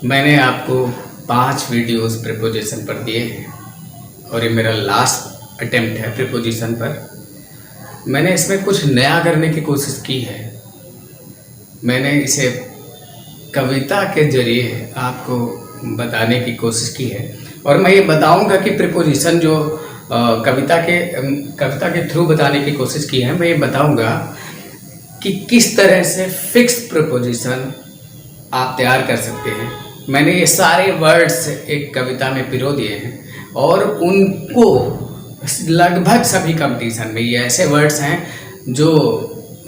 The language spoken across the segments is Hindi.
मैंने आपको 5 वीडियोस प्रीपोजिशन पर दिए हैं और ये मेरा लास्ट अटेम्प्ट है प्रीपोजिशन पर। मैंने इसमें कुछ नया करने की कोशिश की है। मैंने इसे कविता के जरिए आपको बताने की कोशिश की है और मैं ये बताऊंगा कि प्रीपोजिशन जो कविता के थ्रू बताने की कोशिश की है। मैं ये बताऊंगा कि किस तरह से फिक्स प्रीपोजिशन आप तैयार कर सकते हैं। मैंने ये सारे वर्ड्स एक कविता में पिरो दिए हैं और उनको लगभग सभी कंपटीशन में, ये ऐसे वर्ड्स हैं जो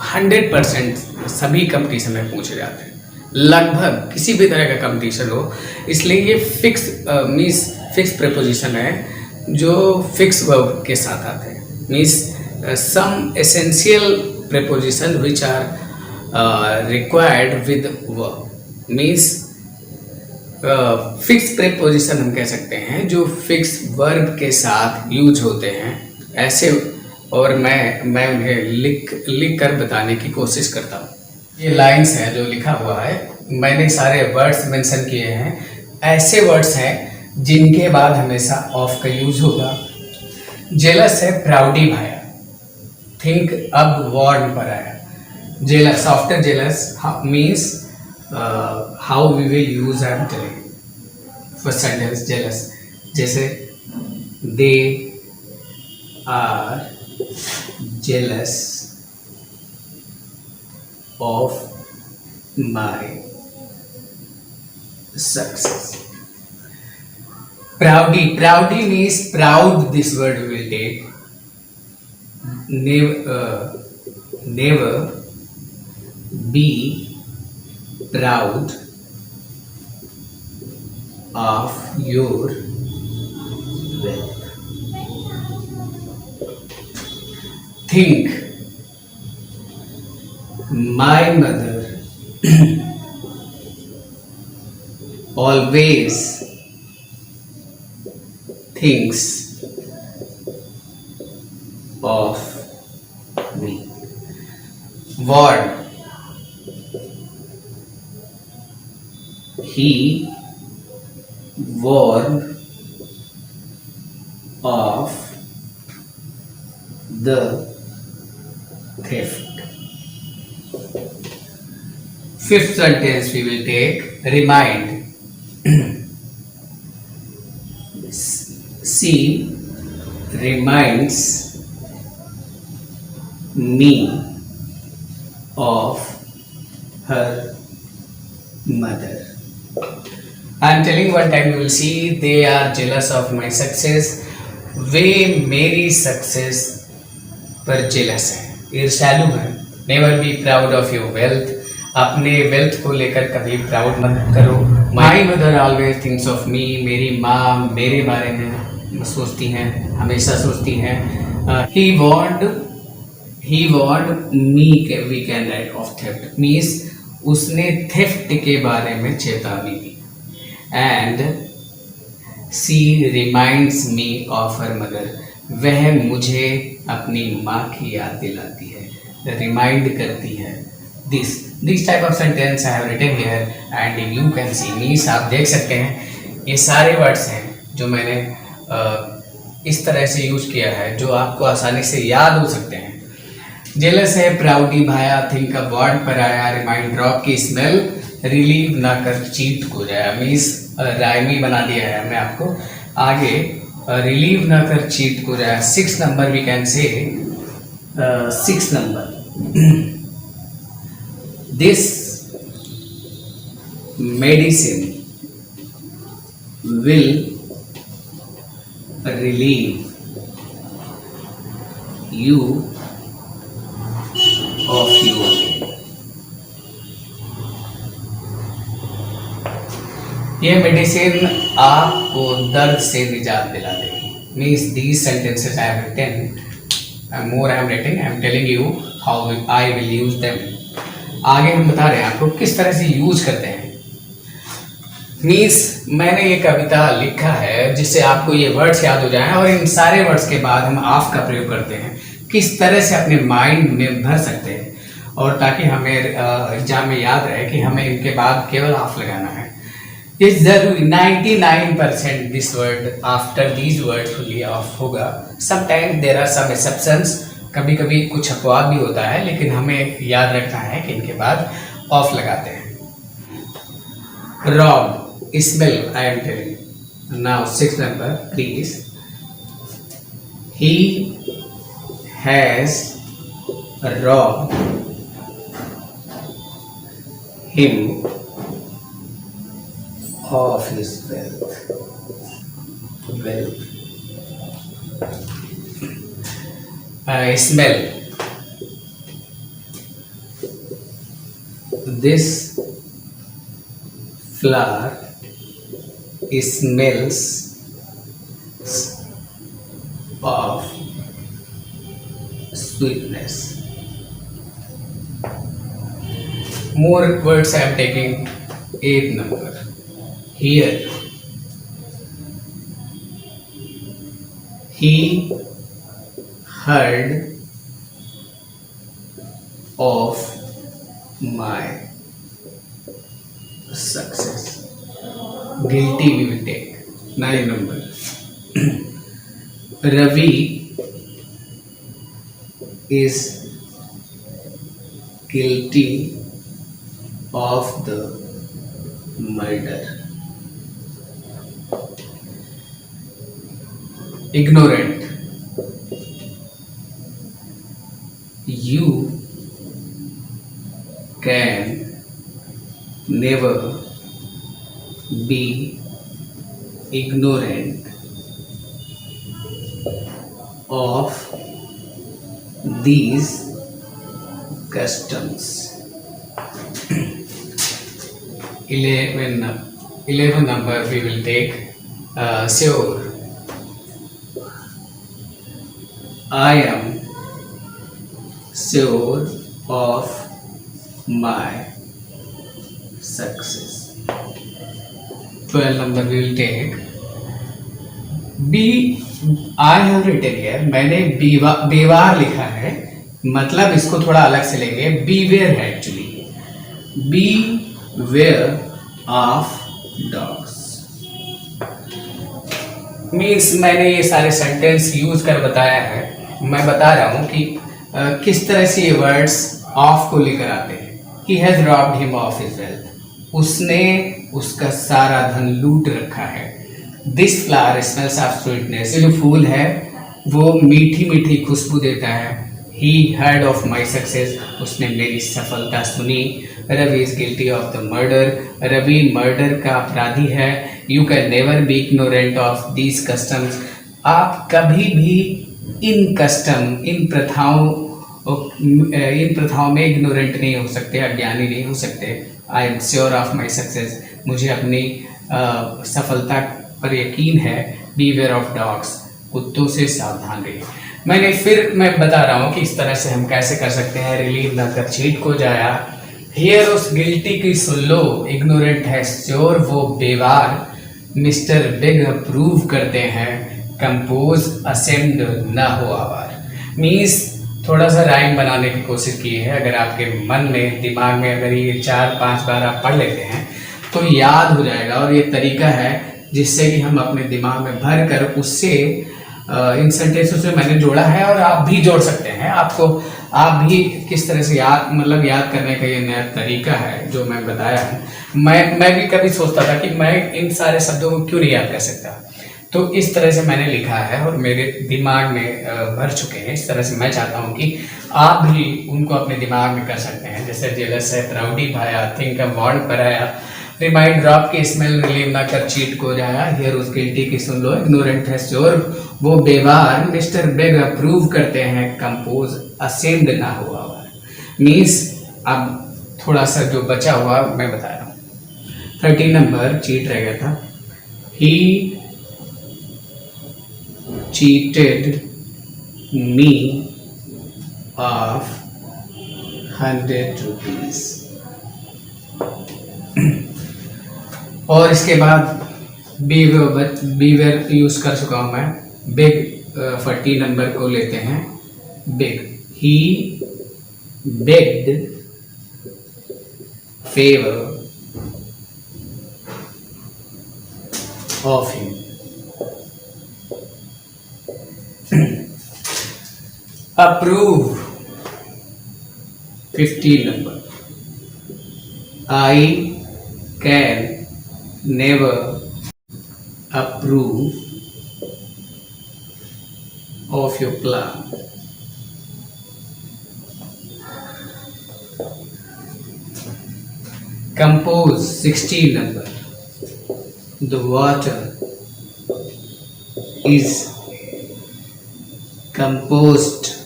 100% सभी कंपटीशन में पूछे जाते हैं, लगभग किसी भी तरह का कंपटीशन हो। इसलिए ये फिक्स प्रीपोजिशन है जो फिक्स वर्ब के साथ आते हैं। Means some essential preposition which are required with verb. Means fix preposition हम कह सकते हैं जो फिक्स वर्ब के साथ यूज होते हैं ऐसे, और मैं उन्हें लिख कर बताने की कोशिश करता हूँ। ये लाइंस हैं जो लिखा हुआ है, मैंने सारे वर्ड्स मेंशन किए हैं। ऐसे वर्ड्स हैं जिनके बाद हमेशा ऑफ का यूज होगा। जेलस है प्राउडी भाया, थिंक अब वर्ड पर आया। Jealous, after jealous means how we will use I'm telling first sentence jealous, जैसे they are jealous of my success. Proudy means proud, this word we will take. Never be proud of your wealth. Think my mother always thinks of me. Word, he warned of the theft. Fifth sentence we will take, remind. She reminds me of her mother. I am telling one time, you will see they are jealous of my success. वे मेरी सक्सेस पर जेलस है, ईर्ष्यालु है। Never be proud of your wealth, अपने वेल्थ को लेकर कभी प्राउड मत करो। My mother always thinks of me, मेरी माँ मेरे बारे में सोचती हैं, हमेशा सोचती हैं। He warned me, we can write of theft, means उसने थेफ्ट के बारे में चेतावनी दी। And she reminds me of her mother, वह मुझे अपनी माँ की याद दिलाती है, रिमाइंड करती है। This type of sentence I have written here and you can see. Means आप देख सकते हैं ये सारे वर्ड्स हैं जो मैंने इस तरह से यूज किया है जो आपको आसानी से याद हो सकते हैं। जेलस है प्राउडी भाया, थिंक अ वर्ड पर आया, रिमाइंड ड्रॉप की स्मेल, रिलीव ना कर चीट को जाया। मीन्स राइमी बना दिया है मैं आपको आगे, रिलीव ना कर चीट को जाया। 6 number we can say 6 number, this medicine will relieve you of your pain. ये मेडिसिन आपको दर्द से निजात दिला देगी। Means these sentences I have written, more I am writing, I am telling you how I will use them. आगे हम बता रहे हैं आपको किस तरह से यूज करते हैं। मीन्स मैंने ये कविता लिखा है जिससे आपको ये वर्ड्स याद हो जाएं और इन सारे वर्ड्स के बाद हम ऑफ का प्रयोग करते हैं, किस तरह से अपने माइंड में भर सकते हैं और ताकि हमें एग्जाम में याद रहे कि हमें इनके बाद केवल ऑफ लगाना है। ये जरूरी 99% this word after these word fully of होगा. Sometime there are some exceptions, कभी कभी कुछ अपवाद भी होता है, लेकिन हमें याद रखना है कि इनके बाद ऑफ लगाते हैं. Rob, smell, I am telling. Now 6 number please. He has robbed him of his wealth. Smell. This flower smells of sweetness. More words I am taking. 8 number. Here. He heard of my success. Guilty we will take. 9 number. Ravi is guilty of the murder. Ignorant. You can never be ignorant of these customs. 11 number we will take. Sure. I am sure of my success. 12 number we will take. I have written here, मैंने बेवार लिखा है, मतलब इसको थोड़ा अलग से लेंगे. बीवेयर है actually. Beware of dogs means मैंने ये सारे सेंटेंस यूज कर बताया है. मैं बता रहा हूँ कि किस तरह से ये वर्ड्स ऑफ को लेकर आते हैं. He has robbed him of his wealth. उसने उसका सारा धन लूट रखा है. This flower smells of sweetness. ये जो फूल है वो मीठी मीठी खुशबू देता है. He heard of my success. उसने मेरी सफलता सुनी. Ravi is guilty of the murder. Ravi murder का अपराधी है. You can never be ignorant of these customs. आप कभी भी इन कस्टम, इन प्रथाओं में इग्नोरेंट नहीं हो सकते, अज्ञानी नहीं हो सकते. I am sure of my success. मुझे अपनी सफलता पर यकीन है. Beware of dogs. कुत्तों से सावधान रहिए. मैं बता रहा हूँ कि इस तरह से हम कैसे कर सकते हैं. रिलीव न कर चीट को जाया. हियर उस गिल्टी की सुन लो. इग्नोरेंट है श्योर, वो बेवार. मिस्टर बिग अप्रूव करते हैं. कंपोज असेम्ड न हो आवार. मीन्स थोड़ा सा राइम बनाने की कोशिश की है. अगर आपके मन में, दिमाग में अगर ये 4-5 बार आप पढ़ लेते हैं तो याद हो जाएगा. और ये तरीका है जिससे कि हम अपने दिमाग में भर कर उससे इन सेंटेंसों से मैंने जोड़ा है और आप भी जोड़ सकते हैं. आप भी किस तरह से याद करने का ये नया तरीका है जो मैं बताया है. मैं भी कभी सोचता था कि मैं इन सारे शब्दों को क्यों नहीं याद कर सकता. तो इस तरह से मैंने लिखा है और मेरे दिमाग में भर चुके हैं. इस तरह से मैं चाहता हूँ कि आप भी उनको अपने दिमाग में कर सकते हैं. जैसे जेलस है, प्राउडी भाया, थिंक बॉन्ड पर आया, रिमाइंड ड्रॉप की स्मेल, रिलीव ना कर चीट को जाया. हियर उस गिल्टी की सुन लो. इग्नोरेंट है श्योर, वो बेवार. मिस्टर बेग अप्रूव करते हैं. कंपोज असेम्ड ना हुआ. मीन्स अब थोड़ा सा जो बचा हुआ मैं बता रहा हूँ. 13 नंबर चीट रह गया था. ही cheated me of 100 rupees. और इसके बाद बीवेयर यूज कर चुका हूं मैं. बिग 40 नंबर को लेते हैं. Big. He begged favor of him. Approve 15 number. I can never approve of your plan. Compose 16 number. The water is composed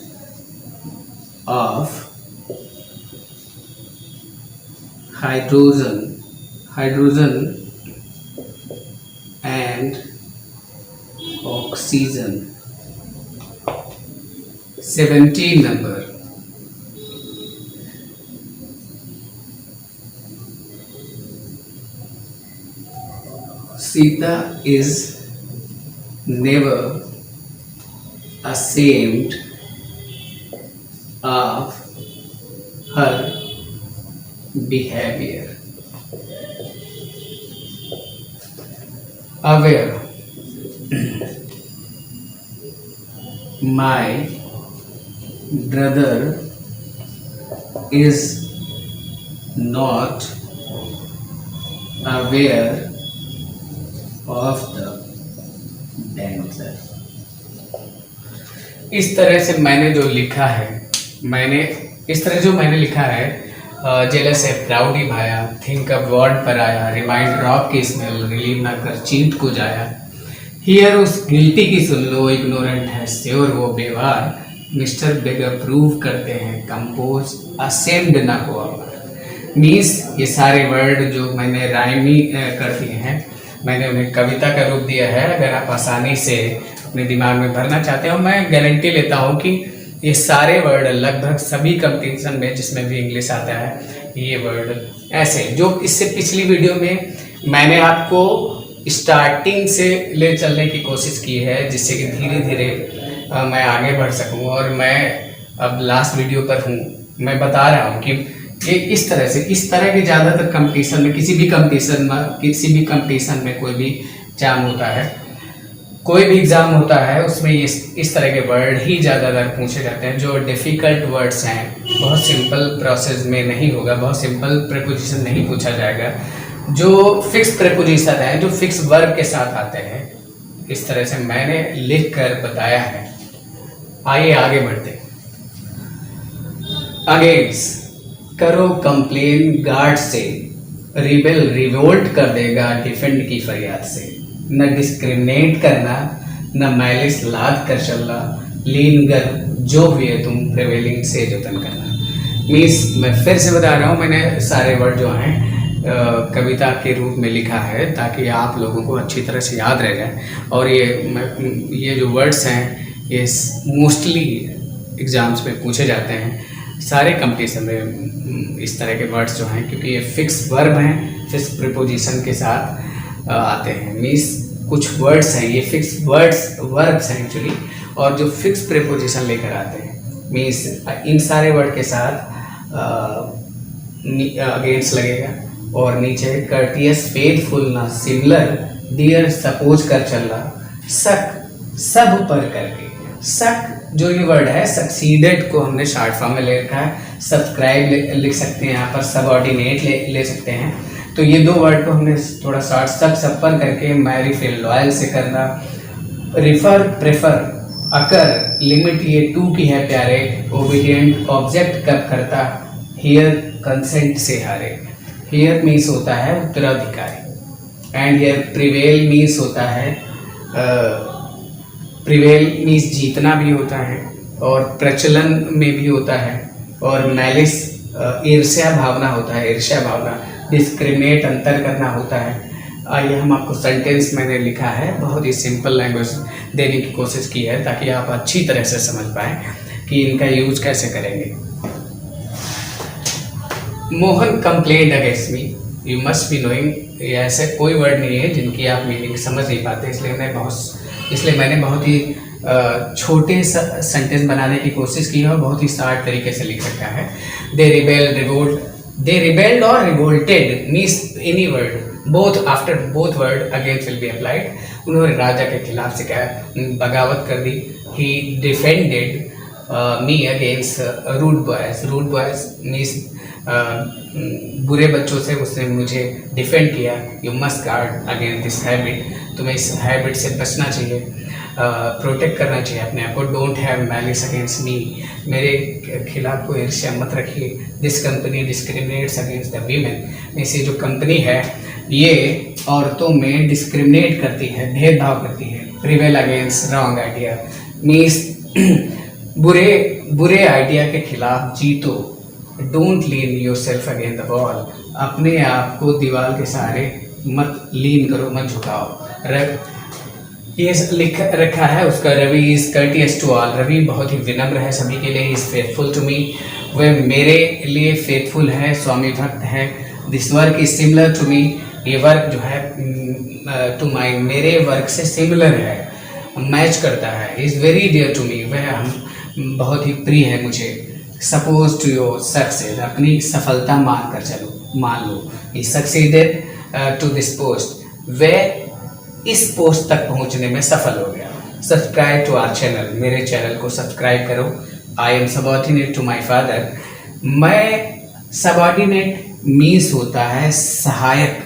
of hydrogen and oxygen. 17 number. Sita is never ashamed of her behavior. Aware. My brother is not aware of the danger. इस तरह से मैंने जो लिखा है, मैंने लिखा है, जेलस है प्राउड ही भाया, थिंक अब वर्ड पर आया, रिमाइंड ड्रॉप की स्मेल, रिलीव ना कर चींट को जाया, हियर उस गिल्टी की सुन लो, इग्नोरेंट है श्योर वो बेवार, मिस्टर बेगर प्रूव करते हैं कंपोज, असेम्ड ना हो अमर। मीन्स ये सारे वर्ड जो मैंने राइमी कर दिए हैं, मैंने उन्हें कविता का रूप दिया है। अगर आप आसानी से अपने दिमाग में भरना चाहते हो, मैं गारंटी लेता हूँ कि ये सारे वर्ड लगभग सभी कंपटीशन में जिसमें भी इंग्लिश आता है, ये वर्ड ऐसे जो इससे पिछली वीडियो में मैंने आपको स्टार्टिंग से ले चलने की कोशिश की है, जिससे कि धीरे धीरे मैं आगे बढ़ सकूं। और मैं अब लास्ट वीडियो पर हूँ, मैं बता रहा हूँ कि ये इस तरह के ज़्यादातर कंपटीशन में, किसी भी कंपटीशन में कोई भी एग्जाम होता है, कोई भी एग्ज़ाम होता है, उसमें इस तरह के वर्ड ही ज़्यादातर पूछे जाते हैं। जो डिफ़िकल्ट वर्ड्स हैं, बहुत सिंपल प्रोसेस में नहीं होगा, बहुत सिंपल प्रेपोजिशन नहीं पूछा जाएगा। जो फिक्स प्रेपोजिशन है, जो फिक्स वर्ब के साथ आते हैं, इस तरह से मैंने लिख कर बताया है। आइए आगे बढ़ते हैं। अगेंस्ट करो कंप्लेन गार्ड से, रिबेल रिवोल्ट कर देगा डिफेंड की फरियाद से, न डिस्क्रिमिनेट करना, न मैलिस लाद कर चलना, लीन गर जो हुए तुम प्रिवेलिंग से जतन करना। मीन्स मैं फिर से बता रहा हूँ, मैंने सारे वर्ड जो हैं कविता के रूप में लिखा है ताकि आप लोगों को अच्छी तरह से याद रह जाए। और ये जो वर्ड्स हैं ये मोस्टली एग्ज़ाम्स में पूछे जाते हैं, सारे कंपटीशन में इस तरह के वर्ड्स जो हैं, क्योंकि ये फिक्स वर्ब हैं, फिक्स प्रीपोजिशन के साथ आते हैं। मीन्स कुछ वर्ड्स हैं, ये फिक्स वर्ब्स हैं एक्चुअली, और जो फिक्स प्रीपोजिशन लेकर आते हैं। मीन्स इन सारे वर्ड के साथ अगेंस्ट लगेगा, और नीचे कर्टियस, फेथफुल, ना सिमिलर, डियर, सपोज कर चलना, सक सब पर करके, सक जो ये वर्ड है, सक्सीडेड को हमने शॉर्ट फॉर्म में ले रखा है, सब्सक्राइब लिख सकते हैं यहाँ पर, सबऑर्डिनेट ले सकते हैं। तो ये दो वर्ड को हमने थोड़ा शॉर्ट सब पर करके, मैरी, फील, लॉयल से करना, रिफर, प्रेफर, अकर, लिमिट ये टू की है प्यारे, ओबीडियंट, ऑब्जेक्ट कब करता, हियर, कंसेंट से हारे। हियर मीन्स होता है उत्तराधिकारी, एंड हियर प्रिवेल मीन्स होता है, प्रिवेल मीन्स जीतना भी होता है, और प्रचलन में भी होता है, और मैलिस ईर्ष्या भावना होता है, ईर्ष्या भावना, डिस्क्रिमिनेट अंतर करना होता है। आइए हम आपको सेंटेंस मैंने लिखा है, बहुत ही सिंपल लैंग्वेज देने की कोशिश की है ताकि आप अच्छी तरह से समझ पाएँ कि इनका यूज कैसे करेंगे। Mohan complaint against me, you must be knowing, ऐसे कोई वर्ड नहीं है जिनकी आप मीनिंग समझ नहीं पाते, इसलिए मैंने बहुत ही छोटे सेंटेंस बनाने की कोशिश की है और बहुत ही शार्ट तरीके से लिख रखा है। They rebelled, revolt, they rebelled और revolted means any word, both after both word against will be applied. उन्होंने राजा के खिलाफ से क्या बगावत कर दी। He defended me against rude boys. Rude boys means बुरे बच्चों से उसने मुझे डिफेंड किया। You must guard against this habit. तुम्हें इस हैबिट से बचना चाहिए, प्रोटेक्ट करना चाहिए अपने आप को। Don't have malice against me. मेरे खिलाफ कोई ईर्ष्या मत रखिए। This company discriminates against the women. ऐसी जो कंपनी है ये औरतों में डिस्क्रिमिनेट करती है, भेदभाव करती है। Prevail against wrong idea means बुरे आइडिया के खिलाफ जीतो। Don't lean your self against the wall. अपने आप को दीवार के सहारे मत लीन करो, मत झुकाओ। ये लिख रखा है उसका। Ravi is courteous to all. Ravi बहुत ही विनम्र है सभी के लिए। Is faithful to me. वह मेरे लिए फेथफुल है, स्वामी भक्त है। This work is similar to me. ये वर्क जो है टू माई, मेरे वर्क से सिमिलर है, मैच करता है। Is very dear to me. वह हम बहुत ही प्रिय है मुझे। Suppose to your success. अपनी सफलता मान कर चलो, मान लो। He succeeded to this post. वह इस पोस्ट तक पहुंचने में सफल हो गया। Subscribe to our channel. मेरे चैनल को सब्सक्राइब करो। I am subordinate to my father. मैं सबऑर्डिनेट मीन्स होता है सहायक।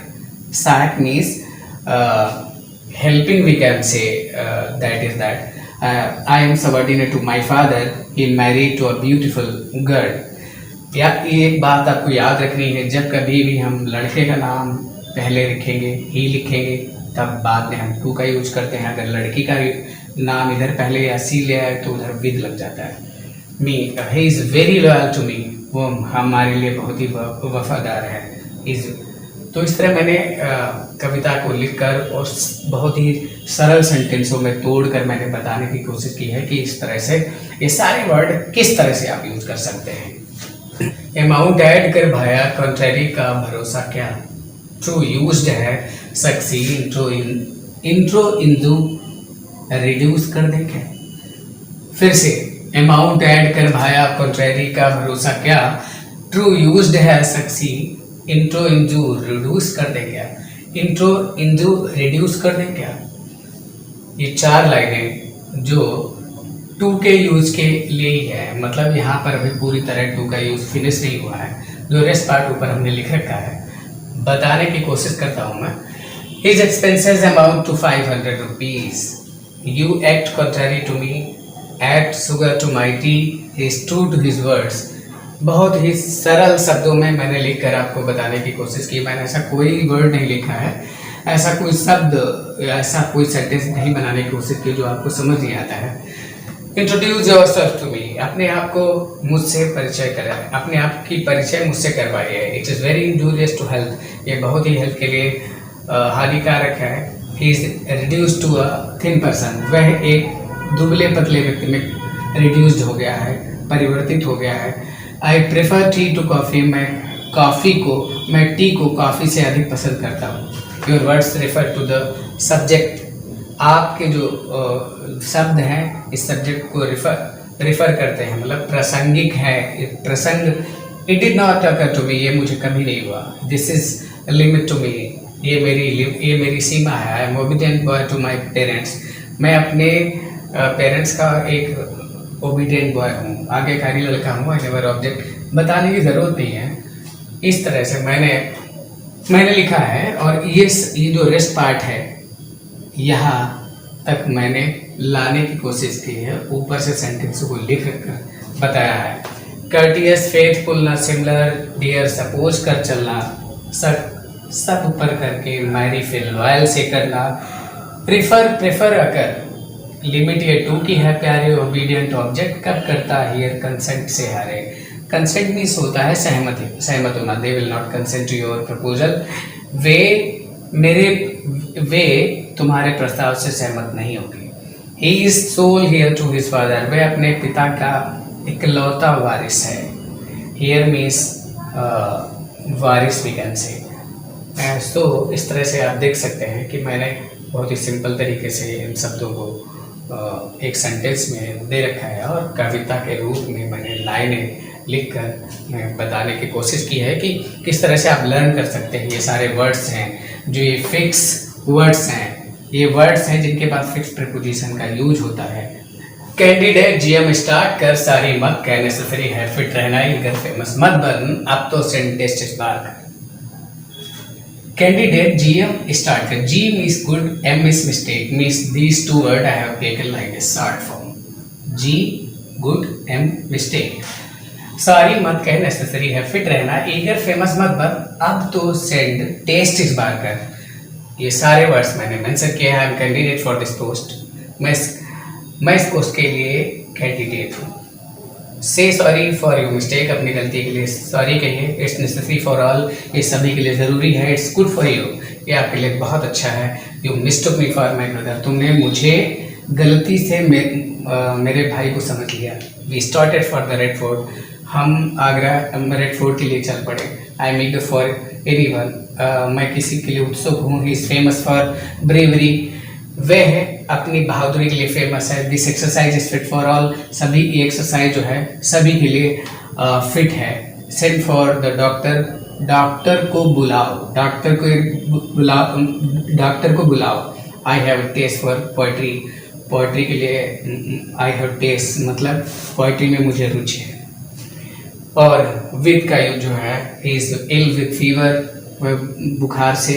सहायक means helping, we can say that is that I am subordinate to my father. He married to a beautiful girl. या ये बात आपको याद रखनी है, जब कभी भी हम लड़के का नाम पहले लिखेंगे, ही लिखेंगे, तब बाद में हम टू का यूज करते हैं। अगर लड़की का नाम इधर पहले या सी ले आए तो उधर विद लग जाता है। Me, he is very loyal to me. वो हमारे लिए बहुत ही वफादार है। इज तो इस तरह मैंने कविता को लिखकर और बहुत ही सरल सेंटेंसों में तोड़कर मैंने बताने की कोशिश की है कि इस तरह से ये सारे वर्ड किस तरह से आप यूज कर सकते हैं। अमाउंट ऐड कर भाया, कंट्रेरी का भरोसा क्या। ट्रू यूज्ड है सक्सीड। इंट्रो इंदू रिड्यूस कर दें क्या। फिर से अमाउंट ऐड कर भाया, कंट्रेरी का भरोसा क्या। ट्रू यूज्ड है सक्सीड। इंट्रो इंजू रिड्यूस कर दें क्या। इंट्रो इंजू रिड्यूस कर दें क्या। ये चार लाइनें जो टू के यूज के लिए ही है, मतलब यहाँ पर अभी पूरी तरह टू का यूज फिनिश नहीं हुआ है। जो रेस्ट पार्ट ऊपर हमने लिख रखा है, बताने की कोशिश करता हूँ मैं। His expenses amount to 500 rupees. You act contrary to me, add sugar to my tea, is true to his words. बहुत ही सरल शब्दों में मैंने लिखकर आपको बताने की कोशिश की। मैंने ऐसा कोई वर्ड नहीं लिखा है, ऐसा कोई शब्द, ऐसा कोई सेंटेंस नहीं बनाने की कोशिश की जो आपको समझ नहीं आता है। Introduce yourself to me. अपने आप को मुझसे परिचय कराए, अपने आप की परिचय मुझसे करवाइए। It is very injurious to health. ये बहुत ही हेल्थ के लिए हानिकारक है। He is reduce to a thin person. वह एक दुबले पतले व्यक्ति में रिड्यूस्ड हो गया है, परिवर्तित हो गया है। I prefer tea to coffee. मैं टी को कॉफ़ी से अधिक पसंद करता हूँ। Your words refer to the subject. आपके जो शब्द हैं इस सब्जेक्ट को रिफर करते हैं, मतलब प्रासंगिक है। प्रसंग। It did not occur to me. ये मुझे कभी नहीं हुआ। This is limit to me. ये मेरी सीमा है। I am obedient boy to my parents. मैं अपने पेरेंट्स का एक ओबीडियंट बॉय हूँ, आज्ञाकारी लड़का हूँ। I never object. बताने की ज़रूरत नहीं है। इस तरह से मैंने लिखा है। और ये जो रेस्ट पार्ट है यहाँ तक मैंने लाने की कोशिश की है। ऊपर से सेंटेंस को लिख कर बताया है। कर्टियस, फेथफुल, ना सिमिलर, डियर, सपोज कर चलना, सब ऊपर करके, मैरी, फिल, लॉयल से करना, प्रेफर अकर, लिमिट ये टू की है प्यारे, ओबीडियंट ऑब्जेक्ट कब करता है हियर, कंसेंट से हारे। कंसेंट मीन्स होता है सहमत होना। They will not consent to your proposal. वे तुम्हारे प्रस्ताव से सहमत नहीं होगी। He is sole heir to his father. वे अपने पिता का इकलौता वारिस है। हियर मीन्स वारिस भी कैन से। तो इस तरह से आप देख सकते हैं कि मैंने बहुत ही सिंपल तरीके से इन शब्दों को एक सेंटेंस में दे रखा है और कविता के रूप में मैंने लाइनें लिखकर मैं बताने की कोशिश की है कि किस तरह से आप लर्न कर सकते हैं। ये सारे वर्ड्स हैं जो ये फिक्स वर्ड्स हैं, ये वर्ड्स हैं जिनके बाद फिक्स प्रीपोजिशन का यूज होता है। कैंडिडेट जीएम स्टार्ट कर, सारी मत कह, नेसेसरी है फिट रहना, ईगर फेमस मत बन, अब तो सेंटेंस इस बार कर। Candidate GM start कर, G means good, M is mistake, means these two words I have taken like a short form. G good, M mistake. सारी मत कह, नेसेसरी है फिट रहना, ईगर फेमस मत बन, अब तो सेंड टेस्ट इस बार कर। ये सारे वर्ड्स मैंने मेंशन किए हैं। I am candidate for this post, मैं इस पोस्ट के लिए कैंडिडेट हूँ। से सॉरी फॉर योर मिस्टेक, अपनी गलती के लिए सॉरी कहिए। इट्स नेसेसरी फॉर ऑल, ये सभी के लिए ज़रूरी है। इट्स गुड फॉर यू, ये आपके लिए बहुत अच्छा है। You mistook me for my brother, तुमने मुझे गलती से मेरे भाई को समझ लिया। We started for the Red Fort, हम आगरा रेड फोर्ट के लिए चल पड़े। I am eager for anyone, मैं किसी के लिए उत्सुक हूँ। He is famous for bravery, वह है अपनी बहादुरी के लिए फेमस है। This exercise is fit for all, सभी ये एक्सरसाइज जो है सभी के लिए फिट है। Send for the doctor, doctor को बुलाओ, डॉक्टर को बुलाओ। I have taste for poetry, poetry के लिए आई हैव टेस्ट मतलब पोइट्री में मुझे रुचि है। और विद का यूज जो है, he is ill with fever, वह बुखार से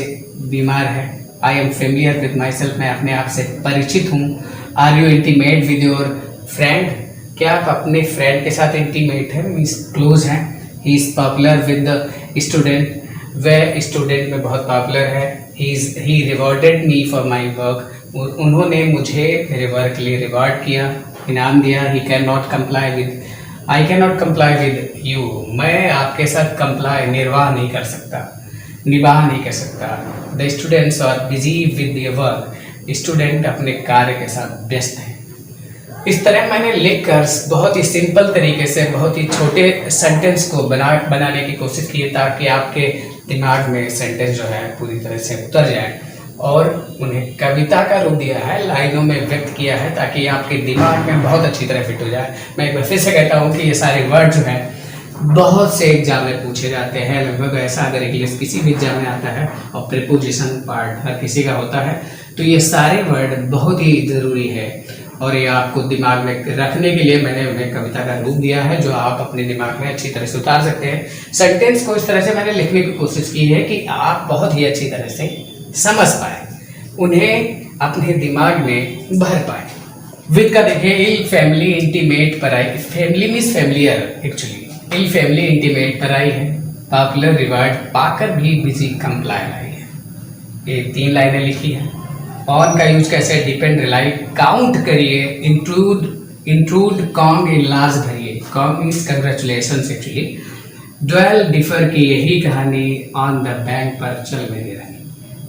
बीमार है। I am familiar with myself, मैं अपने आप से परिचित हूँ। Are you intimate with your friend, क्या आप अपने फ्रेंड के साथ इंटीमेट हैं, मीन्स क्लोज हैं। He is popular with the student, वह स्टूडेंट में बहुत पॉपुलर है। He rewarded me for my work, उन्होंने मुझे मेरे वर्क के लिए रिवॉर्ड किया, इनाम दिया। He can not comply with, I can not comply with you, मैं आपके साथ कंप्लाई निर्वाह नहीं कर सकता, निवाह नहीं कर सकता। The students are busy with their work, student अपने कार्य के साथ व्यस्त हैं। इस तरह मैंने लिखकर बहुत ही सिंपल तरीके से बहुत ही छोटे सेंटेंस को बनाने की कोशिश की, ताकि आपके दिमाग में सेंटेंस जो है पूरी तरह से उतर जाए, और उन्हें कविता का रूप दिया है, लाइनों में व्यक्त किया है, ताकि आपके दिमाग में बहुत अच्छी तरह फिट हो जाए। मैं एक बार फिर से कहता हूँ कि ये सारे वर्ड जो हैं बहुत से एग्जाम में पूछे जाते हैं। लगभग ऐसा अगर इंग्लिश किसी भी एग्जाम में आता है और प्रीपोजिशन पार्ट हर किसी का होता है, तो ये सारे वर्ड बहुत ही ज़रूरी है। और ये आपको दिमाग में रखने के लिए मैंने उन्हें कविता का रूप दिया है, जो आप अपने दिमाग में अच्छी तरह से उतार सकते हैं। सेंटेंस को इस तरह से मैंने लिखने की कोशिश की है कि आप बहुत ही अच्छी तरह से समझ पाए, उन्हें अपने दिमाग में भर पाए। विद का देखिए, इल फैमिली इंटीमेट पराई, फैमिली मीन्स फैमिलियर, एक्चुअली इल फैमिली इंटीमेट पराई है, पॉपुलर रिवार्ड पाकर भी बिजी कंप्लाई लाई है। ये 3 लाइनें लिखी हैं। ऑन का यूज कैसे, डिपेंड, रिलाई, काउंट करिए, इंट्रूड, कॉन्ग, इन लार्ज भरिए, cong means congratulations actually. Dwell, differ की यही कहानी, ऑन द बैंक पर चल मेरी रानी,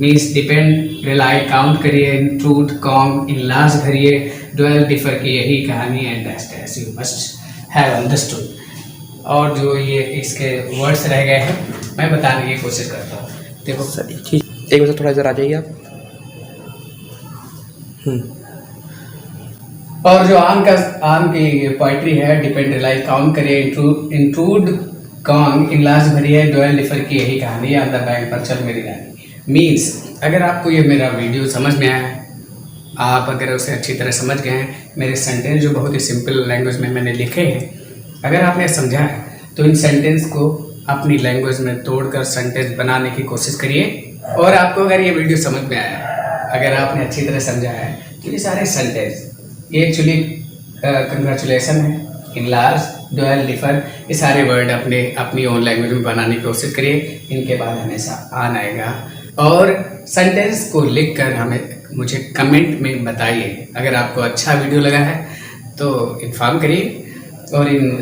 मीन्स डिपेंड, रिलाई, काउंट करिए, इंट्रूड, कॉन्ग, इन लार्ज भरिए, ड्वेल, डिफर की यही कहानी, and as you must have understood. और जो ये इसके वर्ड्स रह गए हैं मैं बताने की कोशिश करता हूँ। देखो सर एक बार थोड़ा इधर आ जाइए आप। और जो आम की पोइट्री है, डिपेंड, रिलाई, काउंट करिए, इंट्रूड, कॉन्ग, इन लार्ज भरी है, ड्वेल, डिफर की यही कहानी, ऑन द बैंक पर चल मेरी रानी। मीन्स अगर आपको ये मेरा वीडियो समझ में आया है, आप अगर उसे अच्छी तरह समझ गए हैं, मेरे सेंटेंस जो बहुत ही सिंपल लैंग्वेज में मैंने लिखे हैं, अगर आपने समझा है तो इन सेंटेंस को अपनी लैंग्वेज में तोड़कर सेंटेंस बनाने की कोशिश करिए। और आपको अगर ये वीडियो समझ में आया है, अगर आपने अच्छी तरह समझा है, तो ये सारे सेंटेंस, ये एक्चुअली कंग्रेचुलेशन है, इन लार्ज, ड्वेल, डिफर, ये सारे वर्ड अपनी ओन लैंग्वेज में बनाने की कोशिश करिए। इनके बाद हमेशा आन आएगा। और सेंटेंस को लिखकर मुझे कमेंट में बताइए। अगर आपको अच्छा वीडियो लगा है तो इन्फॉर्म करिए। और इन